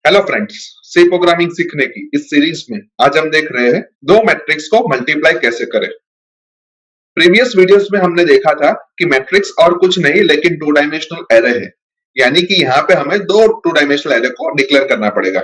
Hello friends, सी programming सीखने की इस सीरीज में आज हम देख रहे हैं दो मैट्रिक्स को मल्टीप्लाई कैसे करें। प्रीवियस वीडियोस में हमने देखा था कि मैट्रिक्स और कुछ नहीं लेकिन टू डायमेंशनल एरे है, यानी कि यहाँ पे हमें दो टू डायमेंशनल एरे को डिक्लेयर करना पड़ेगा।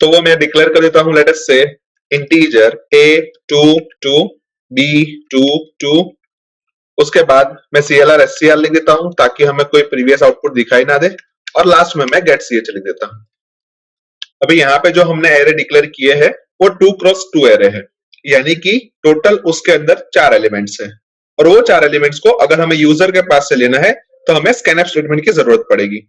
तो वो मैं डिक्लेयर कर देता हूँ। लेट अस से इंटीजर a22 b22, उसके बाद मैं clr scr लिख देता हूँ ताकि हमें कोई प्रीवियस आउटपुट दिखाई ना दे, और लास्ट में मैं गेट ch लिख देता हूँ। अभी यहाँ पे जो हमने एरे डिक्लेयर किए हैं वो 2x2 एरे है, यानी कि टोटल उसके अंदर 4 एलिमेंट्स है, और वो 4 एलिमेंट्स को अगर हमें यूजर के पास से लेना है तो हमें स्कैनफ स्टेटमेंट की जरूरत पड़ेगी।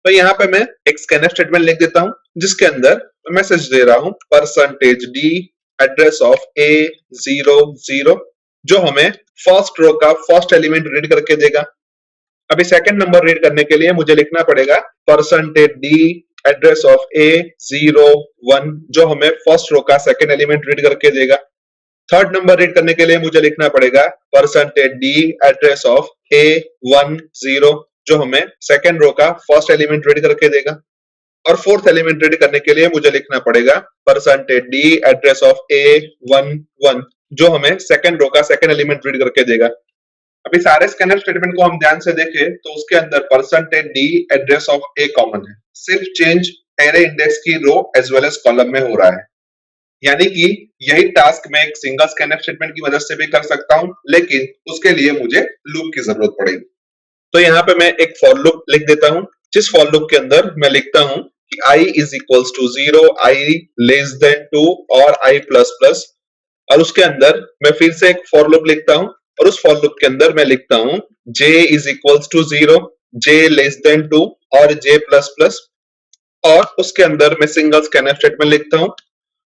तो यहाँ पे मैं एक स्कैनफ स्टेटमेंट लिख देता हूँ जिसके अंदर मैसेज दे रहा हूँ %d एड्रेस ऑफ A00, जो हमें फर्स्ट रो का फर्स्ट एलिमेंट रीड करके देगा। अभी सेकंड नंबर रीड करने के लिए मुझे लिखना पड़ेगा %d एड्रेस ऑफ A01, जो हमें फर्स्ट रो का सेकंड एलिमेंट रीड करके देगा। थर्ड नंबर रीड करने के लिए मुझे लिखना पड़ेगा %d एड्रेस ऑफ A10, जो हमें सेकंड रो का फर्स्ट एलिमेंट रीड करके देगा। और फोर्थ एलिमेंट रीड करने के लिए मुझे लिखना पड़ेगा %d एड्रेस ऑफ A11, जो हमें सेकंड रो का सेकंड एलिमेंट रीड करके देगा। अभी सारे स्कैनफ स्टेटमेंट को हम ध्यान से देखें तो उसके अंदर %d address of A common है, सिर्फ चेंज एरे इंडेक्स की रो एज वेल एज कॉलम में हो रहा है, यानी कि यही टास्क मैं एक सिंगल स्कैनफ स्टेटमेंट की मदद से भी कर सकता हूं, लेकिन उसके लिए मुझे लूप की जरूरत पड़ेगी। तो यहाँ पे मैं एक फॉर लूप लिख देता हूं, जिस फॉर लूप के अंदर मैं लिखता हूं कि i is equals to 0, i less than 2 और i प्लस प्लस, और उसके अंदर मैं फिर से एक फॉर लूप लिखता हूं, और उस फॉर लूप के अंदर मैं लिखता हूं j is equals to 0, j less than 2 और j प्लस प्लस, और उसके अंदर मैं सिंगल स्कैनफ स्टेटमेंट लिखता हूं,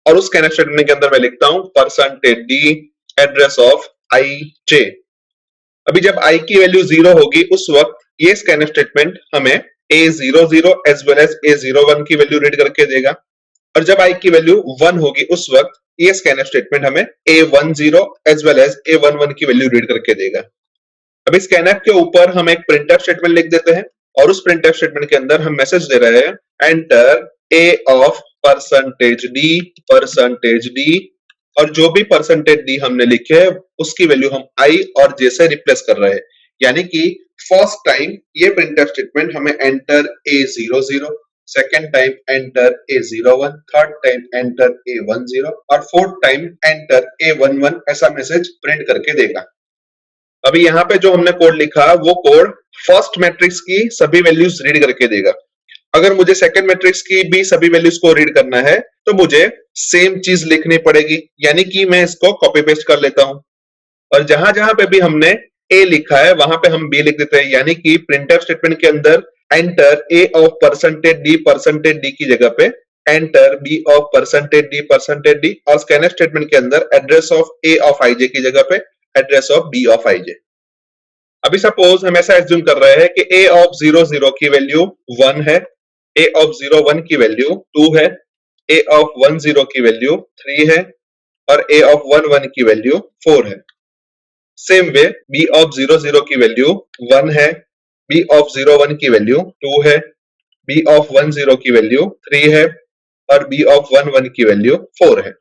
और उस स्कैनफ स्टेटमेंट के अंदर मैं लिखता हूं %d एड्रेस ऑफ ij। अभी जब i की वैल्यू 0 होगी उस वक्त ये स्कैनफ स्टेटमेंट हमें A00 as well as A01 की वैल्यू रीड करके देगा, और जब i की वैल्यू 1 होगी उस वक्त ये स्कैनफ स्टेटमेंट हमें A10 as well as A11 की वैल्यू रीड करके देगा। अभी स्कैनफ के ऊपर हम एक प्रिंटफ स्टेटमेंट लिख देते हैं, और उस प्रिंटफ स्टेटमेंट के अंदर हम मैसेज दे रहे हैं एंटर a ऑफ %d, और जो भी %d हमने लिखे है उसकी वैल्यू हम i और j से रिप्लेस कर रहे हैं, यानी कि फर्स्ट टाइम ये प्रिंटफ स्टेटमेंट हमें enter A00, second time enter A01, third time enter A10 और फोर्थ टाइम एंटर A11 ऐसा मैसेज प्रिंट करके देगा। अभी यहाँ पे जो हमने कोड लिखा वो कोड फर्स्ट मैट्रिक्स की सभी वैल्यूज रीड करके देगा। अगर मुझे सेकंड मैट्रिक्स की भी सभी वैल्यूज को रीड करना है तो मुझे सेम चीज लिखनी पड़ेगी, यानी कि मैं इसको कॉपी पेस्ट कर लेता हूं, और जहां जहां पे भी हमने a लिखा है वहां पे हम b लिख देते हैं, यानी कि प्रिंटफ स्टेटमेंट के अंदर एंटर a ऑफ %d की जगह पे एंटर b ऑफ %d, और स्कैनफ स्टेटमेंट के अंदर address of a of ij की जगह पे address of b of ij। अभी सपोज हम ऐसा एज्यूम कर रहे हैं कि a ऑफ 00 की वैल्यू 1 है, a ऑफ 01 की वैल्यू 2 है, a ऑफ 10 की वैल्यू 3 है, और a ऑफ 11 की वैल्यू 4 है। सेम वे b ऑफ 00 की वैल्यू 1 है, b ऑफ 01 की वैल्यू 2 है, b ऑफ 10 की वैल्यू 3 है, और b ऑफ 11 की वैल्यू 4 है।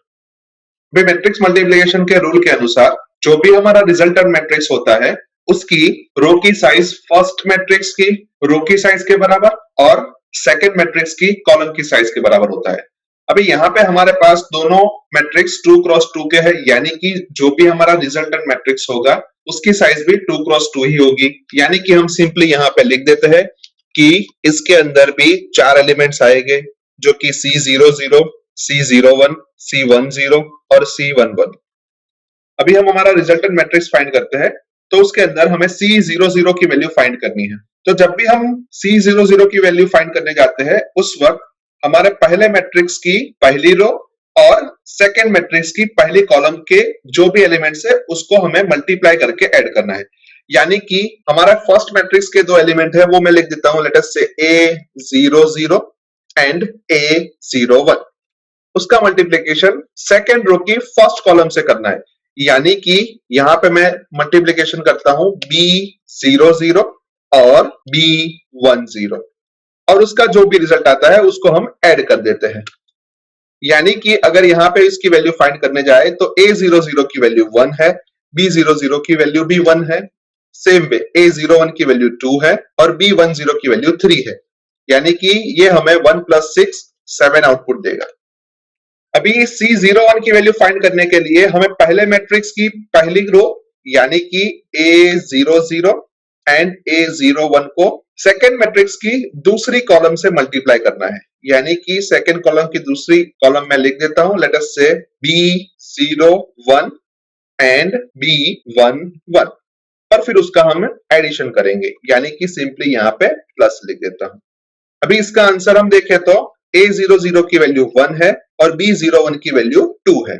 मैट्रिक्स मल्टीप्लिकेशन के रूल के अनुसार जो भी हमारा रिजल्टेंट मैट्रिक्स होता है उसकी रो की साइज फर्स्ट मैट्रिक्स की रो की साइज के बराबर और सेकंड मैट्रिक्स की कॉलम की साइज के बराबर होता है। अभी यहाँ पे हमारे पास दोनों मैट्रिक्स 2x2 के हैं, यानी कि जो भी हमारा रिजल्टेंट मैट्रिक्स होगा उसकी साइज भी 2x2 ही होगी, यानी कि हम सिंपली यहाँ पे लिख देते हैं कि इसके अंदर भी 4 एलिमेंट्स आएंगे, जो कि C00, C01, C10 और C11। अभी हम हमारा रिजल्टेंट मैट्रिक्स फाइंड करते हैं, तो उसके अंदर हमें C00 की वैल्यू फाइंड करनी है। तो जब भी हम C00 की वैल्यू फाइंड करने जाते हैं उस वक्त हमारे पहले मैट्रिक्स की पहली रो और सेकंड मैट्रिक्स की पहली कॉलम के जो भी एलिमेंट्स है उसको हमें मल्टीप्लाई करके ऐड करना है, यानी कि हमारा फर्स्ट मैट्रिक्स के दो एलिमेंट है वो मैं लिख देता हूं, लेट अस से A00 एंड A01। उसका मल्टीप्लिकेशन सेकंड रो की फर्स्ट कॉलम से करना है, यानी कि यहां पे मैं मल्टीप्लिकेशन करता हूं B00 और B10। और उसका जो भी रिजल्ट आता है उसको हम ऐड कर देते हैं। यानी कि अगर यहाँ पे इसकी वैल्यू फाइंड करने जाए तो A00 की वैल्यू 1 है, B00 की वैल्यू भी 1 है, सेम वे A01 की वैल्यू 2 है और B10 की वैल्यू 3 है। यानी कि ये हमें 1 + 6 7 आउटपुट देगा। अभी C01 की वैल्यू फाइंड करने के लिए हमें पहले मैट्रिक्स की पहली रो यानी कि A00 एंड A01 को सेकेंड मैट्रिक्स की दूसरी कॉलम से मल्टीप्लाई करना है। यानी कि सेकेंड कॉलम की दूसरी कॉलम में लिख देता हूं, लेट अस से B01 एंड B11 और फिर उसका हम एडिशन करेंगे, यानी कि सिंपली यहाँ पे प्लस लिख देता हूं। अभी इसका आंसर हम देखें तो A00 की वैल्यू 1 है और B01 की वैल्यू 2 है।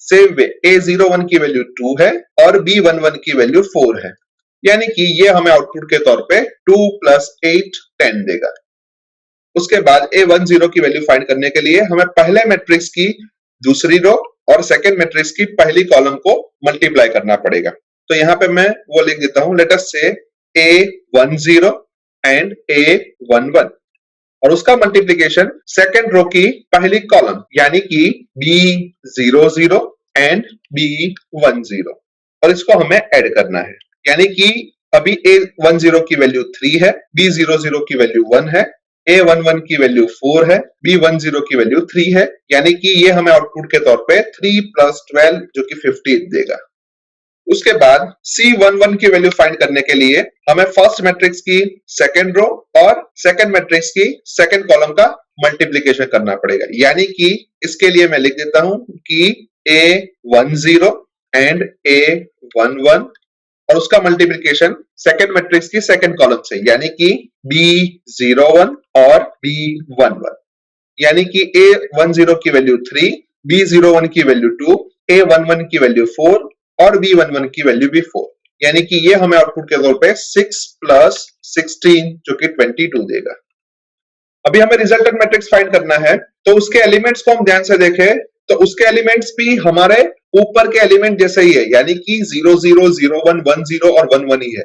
सेम वे A01 की वैल्यू 2 है और B11 की वैल्यू 4 है। यानी कि ये हमें आउटपुट के तौर पे 2 + 8 10 देगा। उसके बाद A10 की वैल्यू फाइंड करने के लिए हमें पहले मैट्रिक्स की दूसरी रो और सेकेंड मैट्रिक्स की पहली कॉलम को मल्टीप्लाई करना पड़ेगा। तो यहाँ पे मैं वो लिख देता हूं, लेट अस से A10 एंड A11 और उसका मल्टीप्लीकेशन सेकेंड रो की पहली कॉलम यानी कि B00 एंड B10 और इसको हमें ऐड करना है। यानी कि अभी A10 की वैल्यू 3 है, B00 की वैल्यू 1 है, A11 की वैल्यू 4 है, B10 की वैल्यू 3 है। यानी कि ये हमें आउटपुट के तौर पे 3 + 12 जो कि 15 देगा। उसके बाद C11 की वैल्यू फाइंड करने के लिए हमें फर्स्ट मैट्रिक्स की सेकेंड रो और सेकेंड मैट्रिक्स की सेकेंड कॉलम का मल्टीप्लीकेशन करना पड़ेगा। यानी कि इसके लिए मैं लिख देता हूं कि A10 एंड A11 और उसका मल्टीप्लीकेशन सेकेंड मैट्रिक्स की सेकेंड कॉलम से यानी कि B01 और B11। यानी कि A10 की वैल्यू 3, B01 की वैल्यू 2, A11 की वैल्यू 4 और B11 की वैल्यू भी 4। यानी कि ये हमें आउटपुट के तौर पे 6 + 16 जो कि 22 देगा। अभी हमें रिजल्टेंट मैट्रिक्स फाइंड करना है, तो उसके एलिमेंट्स को हम ध्यान से देखें तो उसके एलिमेंट्स भी हमारे ऊपर के एलिमेंट जैसे ही है, यानी कि 00 01 10 और 11 ही है।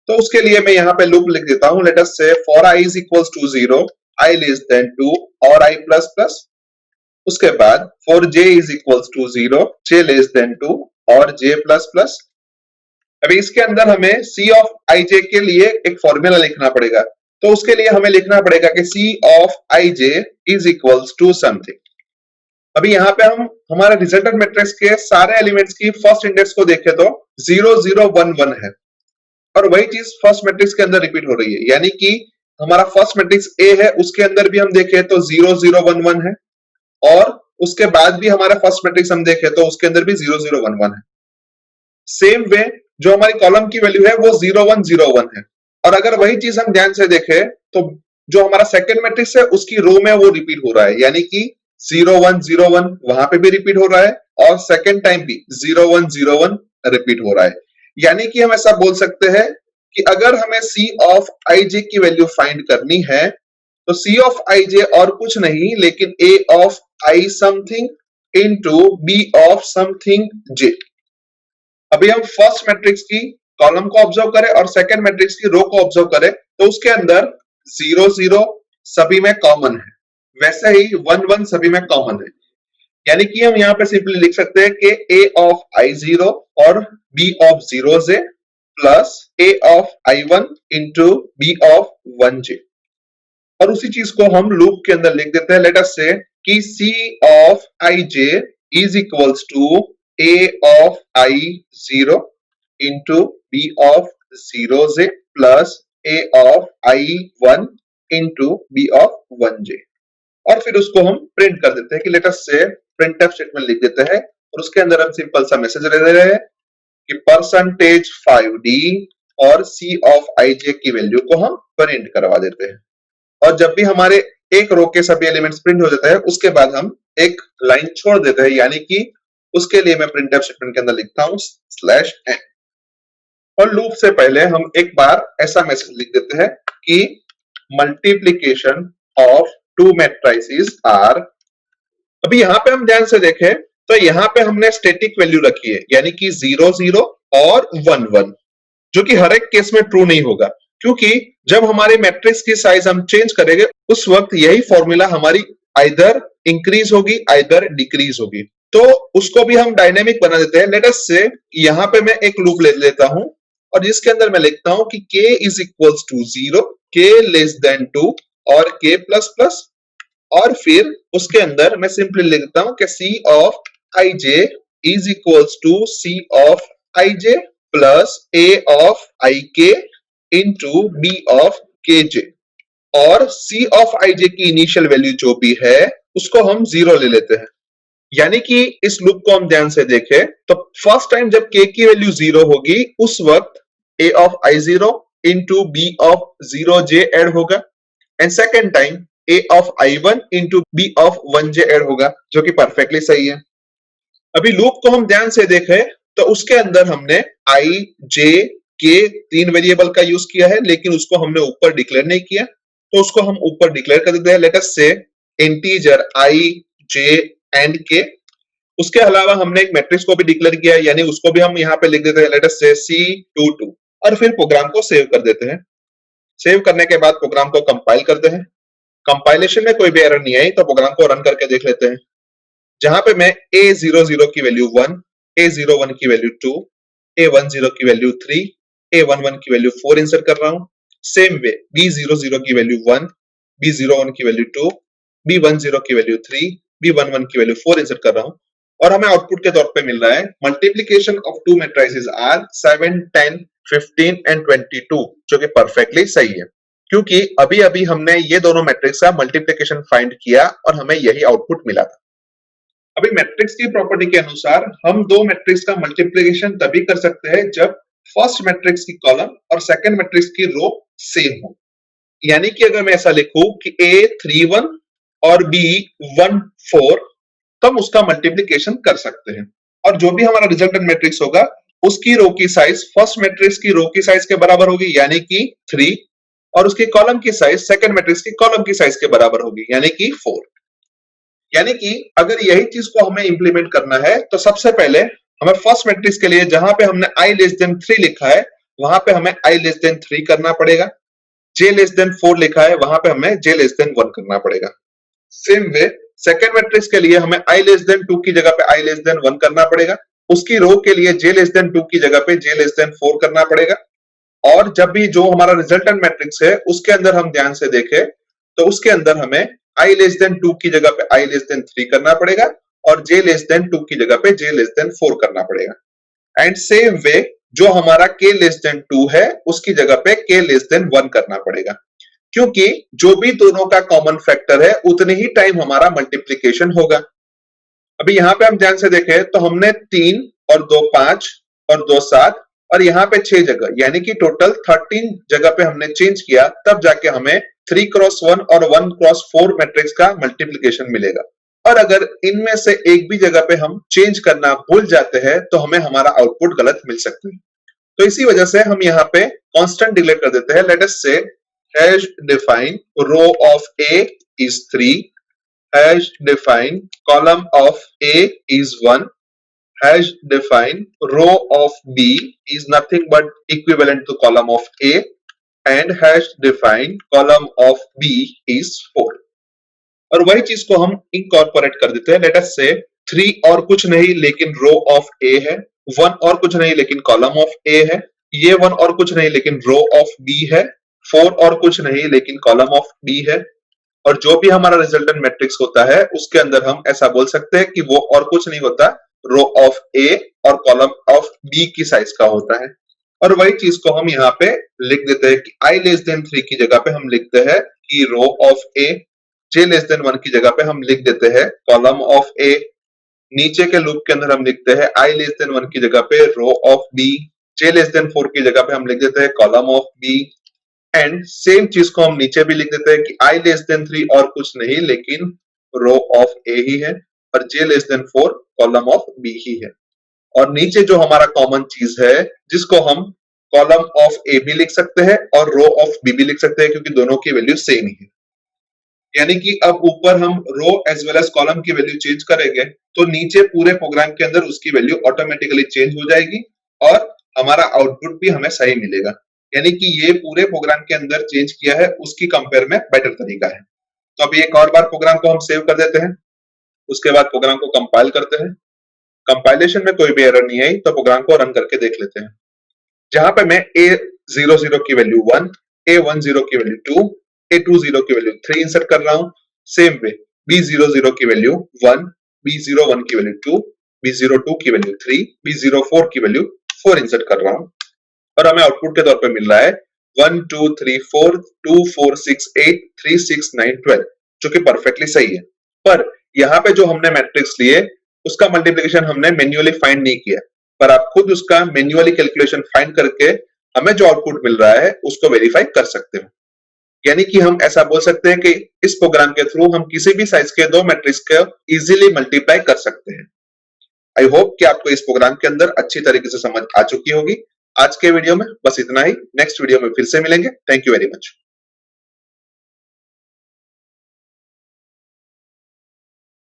तो उसके लिए मैं यहाँ पे लूप लिख देता हूं, लेट अस से for I is equals to 0, I less than 2 और I plus plus। उसके बाद for j is equals to 0, j less than 2 और j plus plus। अभी इसके अंदर हमें C of ij के लिए एक फॉर्मूला लिखना पड़ेगा, तो उसके लिए हमें लिखना पड़ेगा कि C of ij is equals to something। अभी यहाँ पे हम हमारे रिजल्टेंट मैट्रिक्स के सारे एलिमेंट्स की फर्स्ट इंडेक्स को देखें तो 0 0 1 1 है और वही चीज फर्स्ट मैट्रिक्स के अंदर रिपीट हो रही है। यानी कि हमारा फर्स्ट मैट्रिक्स A है, उसके अंदर भी हम देखें तो 0 0 1 1 है और उसके बाद भी हमारा फर्स्ट मैट्रिक्स हम देखें तो उसके अंदर भी 0 0 1 1 है। सेम वे जो हमारी कॉलम की वैल्यू है वो 0 1 0 1 है और अगर वही चीज हम ध्यान से देखें तो जो हमारा सेकेंड मैट्रिक्स है उसकी रो में वो रिपीट हो रहा है। यानी कि 0 1 0 1 वहां पे भी रिपीट हो रहा है और सेकेंड टाइम भी 0 1 0 1 रिपीट हो रहा है। यानी कि हम ऐसा बोल सकते हैं कि अगर हमें C of ij की वैल्यू फाइंड करनी है तो C of ij और कुछ नहीं लेकिन A of I something into B of something j। अभी हम फर्स्ट मैट्रिक्स की कॉलम को ऑब्जर्व करें और सेकंड मैट्रिक्स की रो को ऑब्जर्व करें तो उसके अंदर 0 0 सभी में कॉमन है, वैसे ही 1 1 सभी में कॉमन है। यानी कि हम यहाँ पे सिंपली लिख सकते हैं कि A of I0 और B of 0j plus A of I1 into B of 1j और उसी चीज को हम लूप के अंदर लिख देते हैं। लेट अस से कि C of ij is equals to A of I0 into B of 0j plus A of I1 into B of 1j और फिर उसको हम प्रिंट कर देते हैं कि लेट अस से प्रिंटफ स्टेटमेंट लिख देते हैं और उसके अंदर हम सिंपल सा मैसेज दे दे रहे हैं कि परसेंटेज 5D और C of ij की वैल्यू को हम प्रिंट करवा देते हैं। और जब भी हमारे एक रो के सभी एलिमेंट्स प्रिंट हो जाते हैं उसके बाद हम एक लाइन छोड़ देते हैं, यानी कि उसके लिए मैं प्रिंटफ स्टेटमेंट के अंदर लिखता हूं /n और लूप से पहले हम एक बार ऐसा मैसेज लिख देते हैं कि multiplication of two matrices are. अभी यहाँ पे हम ध्यान से देखें तो यहाँ पे हमने स्टैटिक वैल्यू रखी है, यानी कि 0 0 और 1 1 जो कि हर एक केस में ट्रू नहीं होगा। क्योंकि जब हमारे मैट्रिक्स की साइज हम चेंज करेंगे उस वक्त यही फॉर्मूला हमारी आइदर इंक्रीज होगी आइदर डिक्रीज होगी। तो उसको भी हम डायनेमिक बना देते हैं। लेट अस से यहां पे मैं एक लूप ले लेता हूं और जिसके अंदर मैं लिखता हूं कि k is equals to 0, k less than 2 और k प्लस प्लस, और फिर उसके अंदर मैं सिंपली लिखता हूं कि c of ij is equals to c of ij plus a of ik into b of kj, और c ऑफ ij की इनिशियल वैल्यू जो भी है उसको हम 0 ले लेते हैं। यानी कि इस लूप को हम ध्यान से देखें तो फर्स्ट टाइम जब k की वैल्यू 0 होगी उस वक्त a of i0 into b of 0j add होगा, and second time a of i1 into b of 1j add होगा, जो कि परफेक्टली सही है। अभी लूप को हम ध्यान से देखें तो उसके अंदर हमने i, j, k तीन वेरिएबल का यूज किया है, लेकिन उसको हमने ऊपर डिक्लेयर नहीं किया, तो उसको हम ऊपर डिक्लेयर कर देते हैं। लेट अस से integer i, j and k। उसके अलावा हमने एक मैट्रिक्स को भी डिक्लेयर किया है, यानी उसको भी हम यहाँ पे लिख देते हैं। लेट अस से C22 और फिर प्रोग्राम को सेव कर देते हैं। सेव करने के बाद प्रोग्राम को कंपाइल करते हैं। कंपाइलेशन में कोई भी एरर नहीं आई तो प्रोग्राम को रन करके देख लेते हैं। जहां पे मैं a00 की वैल्यू 1, a01 की वैल्यू 2, a10 की वैल्यू 3, a11 की वैल्यू 4 इंसर्ट कर रहा हूं। सेम वे b00 की वैल्यू 1, b01 की वैल्यू 2, b10 की वैल्यू 3, b11 की वैल्यू 4 इंसर्ट कर रहा हूं, और हमें आउटपुट के तौर पे मिल रहा है multiplication of two matrices are 7, 10, 15 and 22, जो कि परफेक्टली सही है, क्योंकि अभी अभी हमने ये दोनों मैट्रिक्स का मल्टीप्लिकेशन फाइंड किया और हमें यही आउटपुट मिला था। अभी मैट्रिक्स की प्रॉपर्टी के अनुसार हम दो मैट्रिक्स का मल्टीप्लिकेशन तभी कर सकते हैं जब फर्स्ट मैट्रिक्स की कॉलम और सेकंड मैट्रिक्स की रो सेम हो। यानी कि अगर मैं ऐसा लिखूं कि A31 और B14, तो हम उसका मल्टीप्लिकेशन कर सकते हैं, और जो भी हमारा रिजल्टेंट मैट्रिक्स होगा उसकी रो की साइज फर्स्ट मैट्रिक्स की रो की साइज के बराबर होगी, यानी कि 3, और उसकी कॉलम की साइज सेकंड मैट्रिक्स की कॉलम की साइज के बराबर होगी, यानी कि 4। यानी कि अगर यही चीज को हमें इंप्लीमेंट करना है तो सबसे पहले हमें फर्स्ट मैट्रिक्स के लिए जहां पे हमने i लेस देन 3 लिखा है वहां पे हमें i लेस देन 3 करना पड़ेगा, j लेस देन 4 लिखा है वहां पे हमें j लेस देन 1 करना पड़ेगा। सेम वे सेकंड मैट्रिक्स के लिए हमें i लेस देन 2 की जगह पे i लेस देन 1 करना पड़ेगा, उसकी रो के लिए j लेस देन 2 की जगह पे j लेस देन 4 करना पड़ेगा, और जब भी जो हमारा रिजल्टेंट मैट्रिक्स है उसके अंदर हम ध्यान से देखें तो उसके अंदर हमें i लेस देन 2 की जगह पे i लेस देन 3 करना पड़ेगा और j लेस देन 2 की जगह पे j लेस देन 4 करना पड़ेगा। एंड सेम वे जो हमारा k लेस देन 2 है उसकी जगह पे k लेस देन 1 करना पड़ेगा, क्योंकि जो भी दोनों का कॉमन फैक्टर है उतने ही टाइम हमारा मल्टीप्लिकेशन होगा। अभी यहाँ पे हम ध्यान से देखें तो हमने 3 और 2 5 और 2 7 और यहाँ पे 6 जगह यानी कि टोटल 13 जगह पे हमने चेंज किया, तब जाके हमें 3 क्रॉस 1 और 1 क्रॉस 4 मैट्रिक्स का मल्टीप्लिकेशन मिलेगा। और अगर इनमें से एक भी जगह पे हम चेंज करना भूल जाते हैं तो हमें हमारा आउटपुट गलत मिल सकता है। तो इसी वजह से हम यहाँ पे कांस्टेंट डिक्लेयर कर देते हैं। Let us say hash define row of a is 3, hash define column of A is 1, hash define row of B is nothing but equivalent to column of A, and hash define column of B is 4। और वही चीज को हम incorporate कर देते हैं। Let us से 3 और कुछ नहीं लेकिन रो ऑफ A है, 1 और कुछ नहीं लेकिन कॉलम ऑफ A है, ये 1 और कुछ नहीं लेकिन रो ऑफ B है, 4 और कुछ नहीं लेकिन कॉलम ऑफ B है, और जो भी हमारा रिजल्टेंट मैट्रिक्स होता है उसके अंदर हम ऐसा बोल सकते हैं कि वो और कुछ नहीं होता, रो ऑफ ए और कॉलम ऑफ बी की साइज का होता है। और वही चीज को हम यहाँ पे लिख देते हैं कि i लेस देन 3 की जगह पे हम लिखते हैं कि row of A, j less than 1 की जगह पे हम लिख देते हैं कॉलम ऑफ ए, नीचे के लूप के अंदर हम लिखते हैं i लेस देन 1 की जगह पे row of B, j less than 4 की जगह पे हम लिख देते हैं column of B, and same चीज को हम नीचे भी लिख देते हैं कि i लेस देन 3 और कुछ नहीं लेकिन रो ऑफ a ही है, और j less than 4 column of b ही है। और नीचे जो हमारा कॉमन चीज है जिसको हम कॉलम ऑफ a भी लिख सकते हैं और रो ऑफ b भी लिख सकते हैं, क्योंकि दोनों की वैल्यू सेम ही है। यानी कि अब ऊपर हम रो एज वेल एज कॉलम की वैल्यू चेंज करेंगे तो नीचे पूरे प्रोग्राम के अंदर उसकी वैल्यू ऑटोमेटिकली चेंज हो जाएगी और हमारा आउटपुट भी हमें सही मिलेगा। यानी कि ये पूरे प्रोग्राम के अंदर चेंज किया है, उसकी कंपेयर में बेटर तरीका है। तो अभी एक और बार प्रोग्राम को हम सेव कर देते हैं, उसके बाद प्रोग्राम को कंपाइल करते हैं। कंपाइलेशन में कोई भी एरर नहीं आई तो प्रोग्राम को रन करके देख लेते हैं। जहां पे मैं A00 की वैल्यू 1, A10 की वैल्यू 2, A20 की वैल्यू 3 इंसर्ट कर रहा हूं। सेम वे B00 की वैल्यू 1, B01 की वैल्यू 2, B02 की वैल्यू 3, B04 की वैल्यू 4 इंसर्ट कर रहा हूं और हमें आउटपुट के तौर पे मिल रहा है 1 2 3 4 2 4 6 8 3 6 9 12, जो कि परफेक्टली सही है। पर यहाँ पे जो हमने मैट्रिक्स लिए उसका मल्टीप्लिकेशन हमने मैन्युअली फाइंड नहीं किया, पर आप खुद उसका मैन्युअली कैलकुलेशन फाइंड करके हमें जो आउटपुट मिल रहा है उसको वेरीफाई कर सकते हो। यानी कि हम ऐसा बोल सकते हैं कि इस प्रोग्राम के थ्रू हम किसी भी साइज के दो मैट्रिक्स को इजीली मल्टीप्लाई कर सकते हैं। आई होप कि आपको इस प्रोग्राम के अंदर अच्छी तरीके से समझ आ चुकी होगी। आज के वीडियो में बस इतना ही। नेक्स्ट वीडियो में फिर से मिलेंगे। Thank you very much.